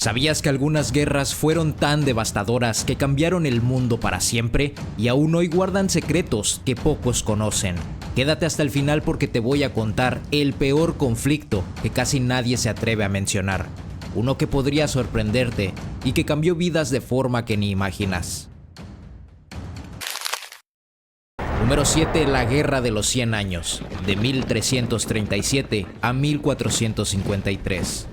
¿Sabías que algunas guerras fueron tan devastadoras que cambiaron el mundo para siempre y aún hoy guardan secretos que pocos conocen? Quédate hasta el final porque te voy a contar el peor conflicto que casi nadie se atreve a mencionar. Uno que podría sorprenderte y que cambió vidas de forma que ni imaginas. Número 7. La Guerra de los 100 Años, de 1337 a 1453.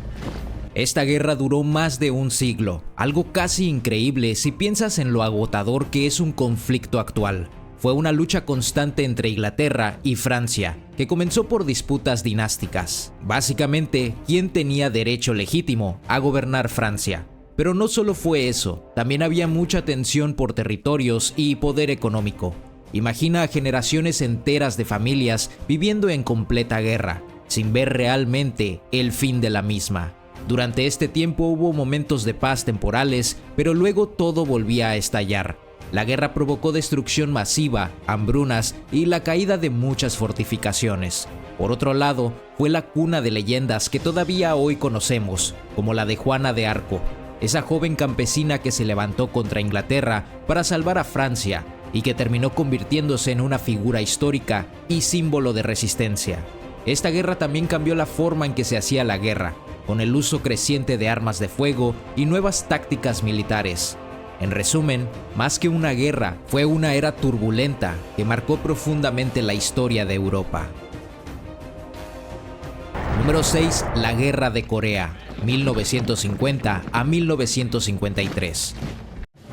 Esta guerra duró más de un siglo, algo casi increíble si piensas en lo agotador que es un conflicto actual. Fue una lucha constante entre Inglaterra y Francia, que comenzó por disputas dinásticas. Básicamente, ¿quién tenía derecho legítimo a gobernar Francia? Pero no solo fue eso, también había mucha tensión por territorios y poder económico. Imagina a generaciones enteras de familias viviendo en completa guerra, sin ver realmente el fin de la misma. Durante este tiempo hubo momentos de paz temporales, pero luego todo volvía a estallar. La guerra provocó destrucción masiva, hambrunas y la caída de muchas fortificaciones. Por otro lado, fue la cuna de leyendas que todavía hoy conocemos, como la de Juana de Arco, esa joven campesina que se levantó contra Inglaterra para salvar a Francia y que terminó convirtiéndose en una figura histórica y símbolo de resistencia. Esta guerra también cambió la forma en que se hacía la guerra, con el uso creciente de armas de fuego y nuevas tácticas militares. En resumen, más que una guerra, fue una era turbulenta que marcó profundamente la historia de Europa. Número 6. La Guerra de Corea, 1950 a 1953.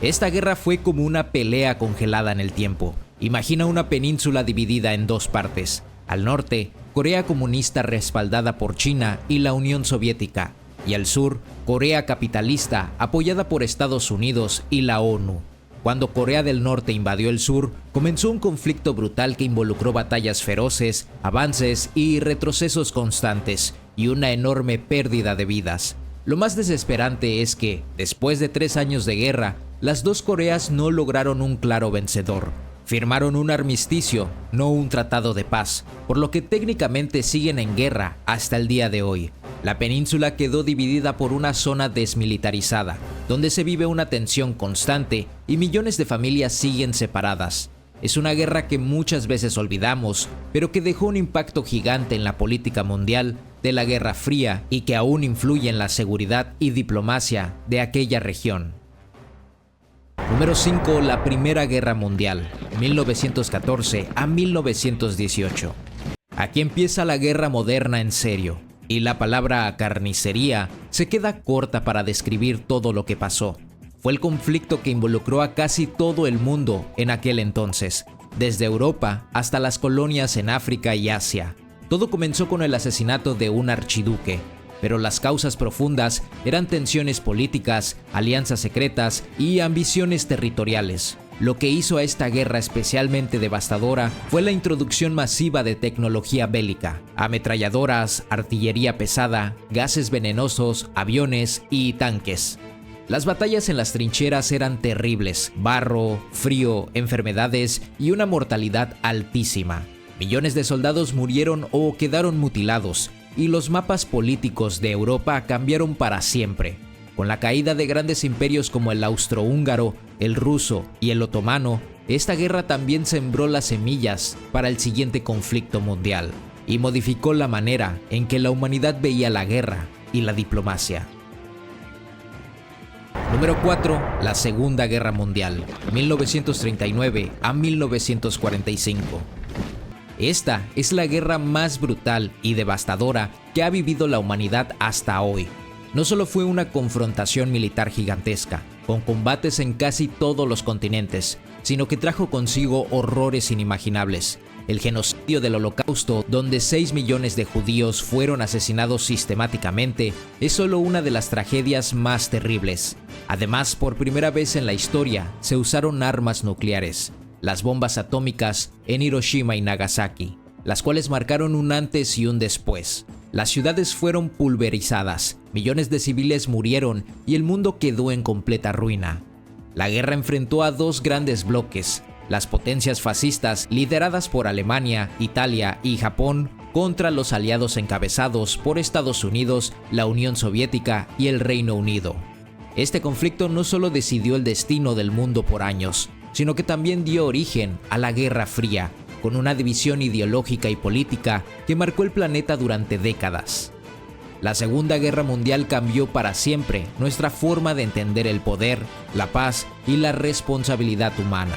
Esta guerra fue como una pelea congelada en el tiempo. Imagina una península dividida en dos partes. Al norte, Corea comunista respaldada por China y la Unión Soviética, y al sur, Corea capitalista apoyada por Estados Unidos y la ONU. Cuando Corea del Norte invadió el sur, comenzó un conflicto brutal que involucró batallas feroces, avances y retrocesos constantes, y una enorme pérdida de vidas. Lo más desesperante es que, después de 3 años de guerra, las dos Coreas no lograron un claro vencedor. Firmaron un armisticio, no un tratado de paz, por lo que técnicamente siguen en guerra hasta el día de hoy. La península quedó dividida por una zona desmilitarizada, donde se vive una tensión constante y millones de familias siguen separadas. Es una guerra que muchas veces olvidamos, pero que dejó un impacto gigante en la política mundial de la Guerra Fría y que aún influye en la seguridad y diplomacia de aquella región. Número 5. La Primera Guerra Mundial, 1914 a 1918. Aquí empieza la guerra moderna en serio, y la palabra carnicería se queda corta para describir todo lo que pasó. Fue el conflicto que involucró a casi todo el mundo en aquel entonces, desde Europa hasta las colonias en África y Asia. Todo comenzó con el asesinato de un archiduque, pero las causas profundas eran tensiones políticas, alianzas secretas y ambiciones territoriales. Lo que hizo a esta guerra especialmente devastadora fue la introducción masiva de tecnología bélica, ametralladoras, artillería pesada, gases venenosos, aviones y tanques. Las batallas en las trincheras eran terribles: barro, frío, enfermedades y una mortalidad altísima. Millones de soldados murieron o quedaron mutilados, y los mapas políticos de Europa cambiaron para siempre. Con la caída de grandes imperios como el austrohúngaro, el ruso y el otomano, esta guerra también sembró las semillas para el siguiente conflicto mundial y modificó la manera en que la humanidad veía la guerra y la diplomacia. Número 4. La Segunda Guerra Mundial, 1939 a 1945. Esta es la guerra más brutal y devastadora que ha vivido la humanidad hasta hoy. No solo fue una confrontación militar gigantesca, con combates en casi todos los continentes, sino que trajo consigo horrores inimaginables. El genocidio del Holocausto, donde 6 millones de judíos fueron asesinados sistemáticamente, es solo una de las tragedias más terribles. Además, por primera vez en la historia, se usaron armas nucleares, las bombas atómicas en Hiroshima y Nagasaki, las cuales marcaron un antes y un después. Las ciudades fueron pulverizadas, millones de civiles murieron y el mundo quedó en completa ruina. La guerra enfrentó a dos grandes bloques: las potencias fascistas lideradas por Alemania, Italia y Japón contra los aliados encabezados por Estados Unidos, la Unión Soviética y el Reino Unido. Este conflicto no solo decidió el destino del mundo por años, sino que también dio origen a la Guerra Fría, con una división ideológica y política que marcó el planeta durante décadas. La Segunda Guerra Mundial cambió para siempre nuestra forma de entender el poder, la paz y la responsabilidad humana.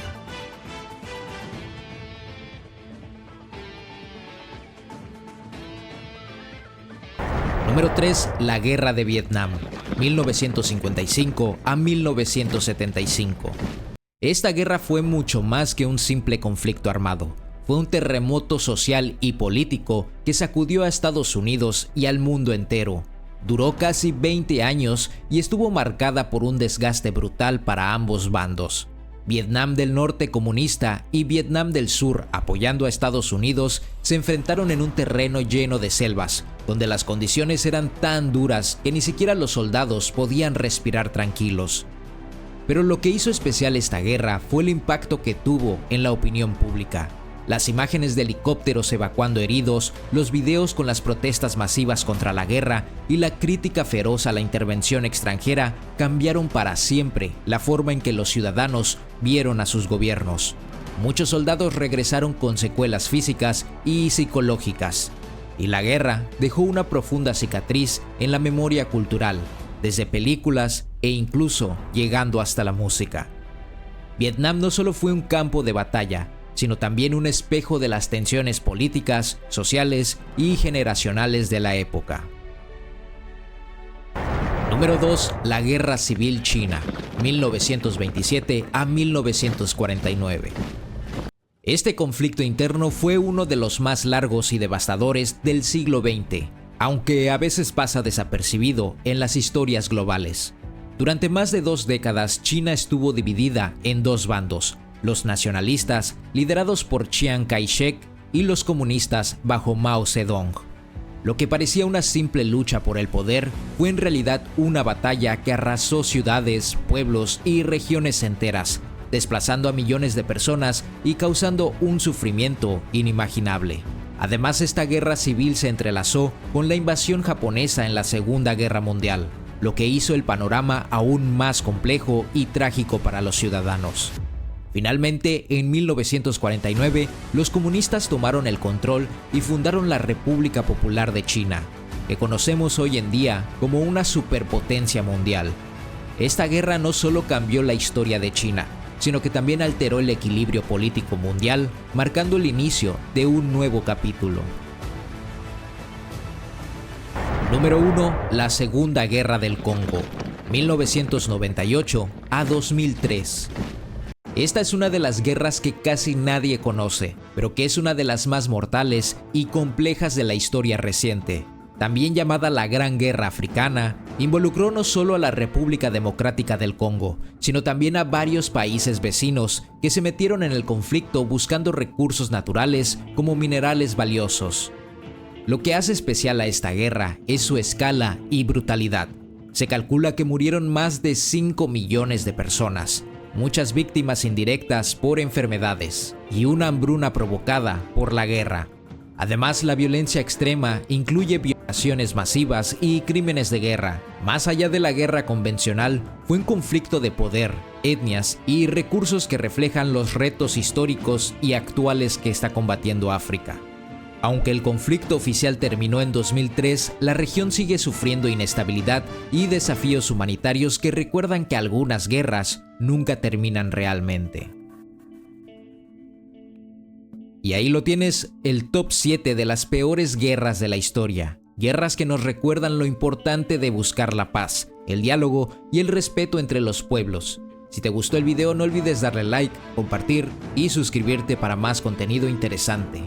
Número 3. La Guerra de Vietnam, 1955 a 1975. Esta guerra fue mucho más que un simple conflicto armado. Fue un terremoto social y político que sacudió a Estados Unidos y al mundo entero. Duró casi 20 años y estuvo marcada por un desgaste brutal para ambos bandos. Vietnam del Norte comunista y Vietnam del Sur, apoyando a Estados Unidos, se enfrentaron en un terreno lleno de selvas, donde las condiciones eran tan duras que ni siquiera los soldados podían respirar tranquilos. Pero lo que hizo especial esta guerra fue el impacto que tuvo en la opinión pública. Las imágenes de helicópteros evacuando heridos, los videos con las protestas masivas contra la guerra y la crítica feroz a la intervención extranjera cambiaron para siempre la forma en que los ciudadanos vieron a sus gobiernos. Muchos soldados regresaron con secuelas físicas y psicológicas, y la guerra dejó una profunda cicatriz en la memoria cultural, desde películas e incluso llegando hasta la música. Vietnam no solo fue un campo de batalla, sino también un espejo de las tensiones políticas, sociales y generacionales de la época. Número 2. La Guerra Civil China, 1927 a 1949. Este conflicto interno fue uno de los más largos y devastadores del siglo XX, aunque a veces pasa desapercibido en las historias globales. Durante más de 2 décadas, China estuvo dividida en dos bandos: los nacionalistas, liderados por Chiang Kai-shek, y los comunistas bajo Mao Zedong. Lo que parecía una simple lucha por el poder fue en realidad una batalla que arrasó ciudades, pueblos y regiones enteras, desplazando a millones de personas y causando un sufrimiento inimaginable. Además, esta guerra civil se entrelazó con la invasión japonesa en la Segunda Guerra Mundial, lo que hizo el panorama aún más complejo y trágico para los ciudadanos. Finalmente, en 1949, los comunistas tomaron el control y fundaron la República Popular de China, que conocemos hoy en día como una superpotencia mundial. Esta guerra no solo cambió la historia de China, sino que también alteró el equilibrio político mundial, marcando el inicio de un nuevo capítulo. Número 1. La Segunda Guerra del Congo, 1998 a 2003. Esta es una de las guerras que casi nadie conoce, pero que es una de las más mortales y complejas de la historia reciente. También llamada la Gran Guerra Africana, involucró no solo a la República Democrática del Congo, sino también a varios países vecinos que se metieron en el conflicto buscando recursos naturales como minerales valiosos. Lo que hace especial a esta guerra es su escala y brutalidad. Se calcula que murieron más de 5 millones de personas, muchas víctimas indirectas por enfermedades y una hambruna provocada por la guerra. Además, la violencia extrema incluye violaciones masivas y crímenes de guerra. Más allá de la guerra convencional, fue un conflicto de poder, etnias y recursos que reflejan los retos históricos y actuales que está combatiendo África. Aunque el conflicto oficial terminó en 2003, la región sigue sufriendo inestabilidad y desafíos humanitarios que recuerdan que algunas guerras nunca terminan realmente. Y ahí lo tienes, el top 7 de las peores guerras de la historia. Guerras que nos recuerdan lo importante de buscar la paz, el diálogo y el respeto entre los pueblos. Si te gustó el video, no olvides darle like, compartir y suscribirte para más contenido interesante.